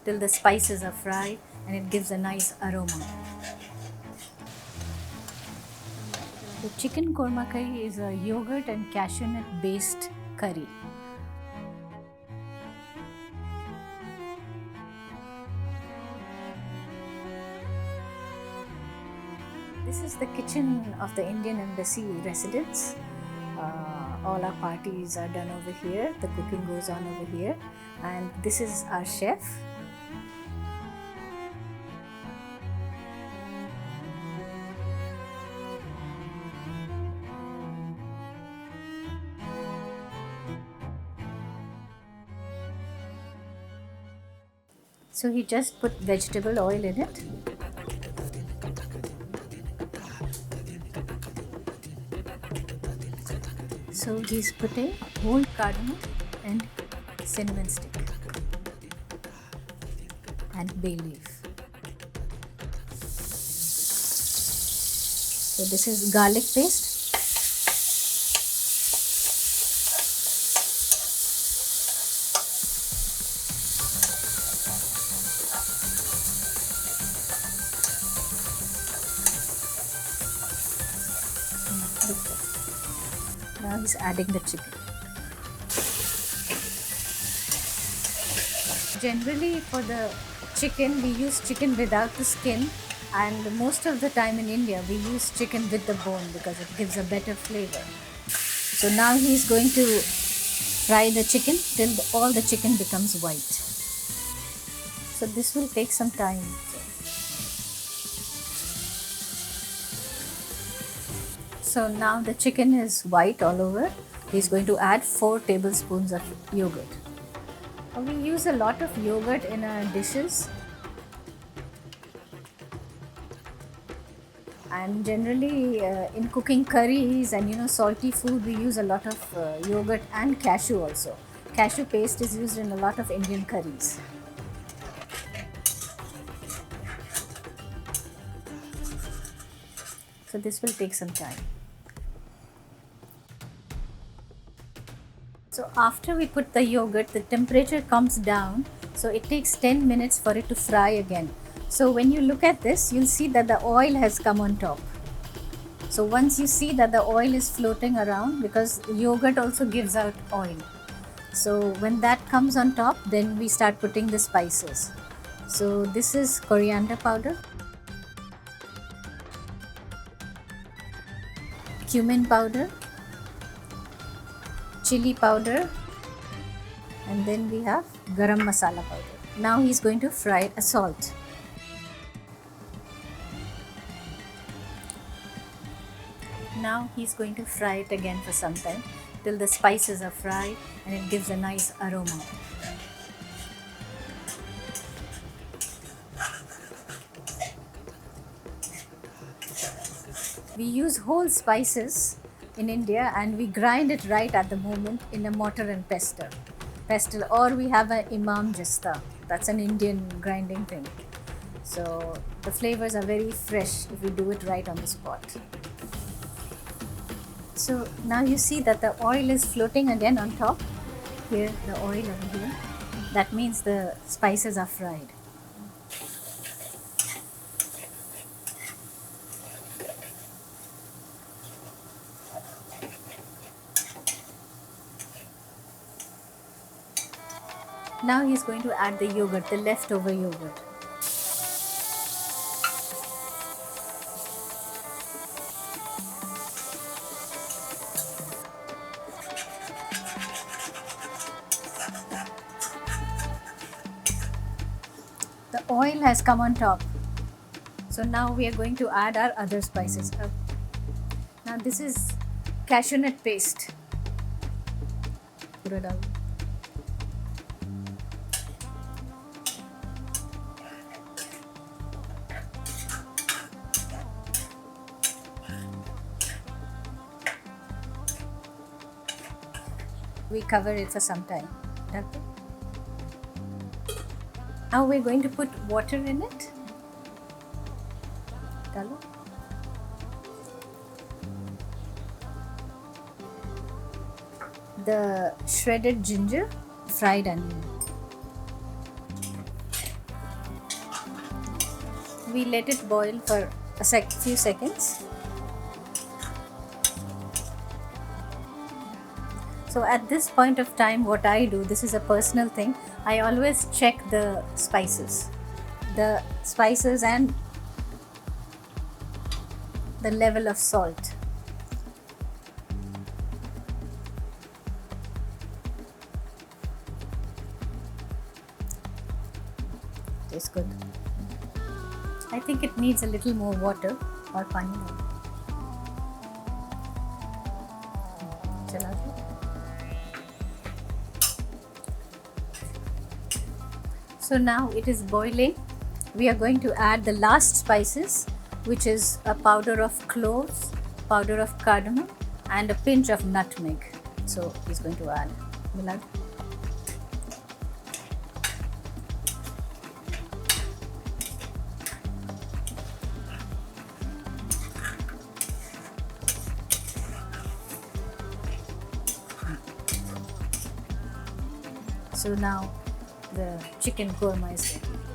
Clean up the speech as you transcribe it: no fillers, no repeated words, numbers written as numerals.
till the spices are fried and it gives a nice aroma. The chicken korma curry is a yogurt and cashew nut based curry. This is the kitchen of the Indian Embassy residence. All our parties are done over here, the cooking goes on over here, and this is our chef. So he just put vegetable oil in it. So he's putting whole cardamom and cinnamon stick and bay leaf. So this is garlic paste. Now he's adding the chicken. Generally for the chicken we use chicken without the skin, and most of the time in India we use chicken with the bone because it gives a better flavor. So now he's going to fry the chicken till all the chicken becomes white. So this will take some time. So now the chicken is white all over. He's going to add 4 tablespoons of yogurt. We use a lot of yogurt in our dishes. And generally in cooking curries and salty food, we use a lot of yogurt and cashew also. Cashew paste is used in a lot of Indian curries. So this will take some time. So after we put the yogurt, the temperature comes down. So it takes 10 minutes for it to fry again. So when you look at this, you'll see that the oil has come on top. So once you see that the oil is floating around, because yogurt also gives out oil. So when that comes on top, then we start putting the spices. So this is coriander powder, cumin powder, chili powder, and then we have garam masala powder. Now he's going to fry a salt. Now he's going to fry it again for some time till the spices are fried and it gives a nice aroma. We use whole spices in India and we grind it right at the moment in a mortar and pestle, or we have an imam jasta. That's an Indian grinding thing. So the flavors are very fresh if we do it right on the spot. So now you see that the oil is floating again on top. Here, the oil over here. That means the spices are fried. Now he's going to add the yogurt, the leftover yogurt. The oil has come on top. So now we are going to add our other spices. Now this is cashew nut paste. Pura dal. We cover it for some time. Now we're going to put water in it. Dalo. The shredded ginger, fried onion. we let it boil for few seconds. So at this point of time, what I do, this is a personal thing, I always check the spices and the level of salt. It's good. I think it needs a little more water or pani. Chala do. So now it is boiling. We are going to add the last spices, which is a powder of cloves, powder of cardamom, and a pinch of nutmeg. So he's going to add. Milad. So now the chicken korma is ready.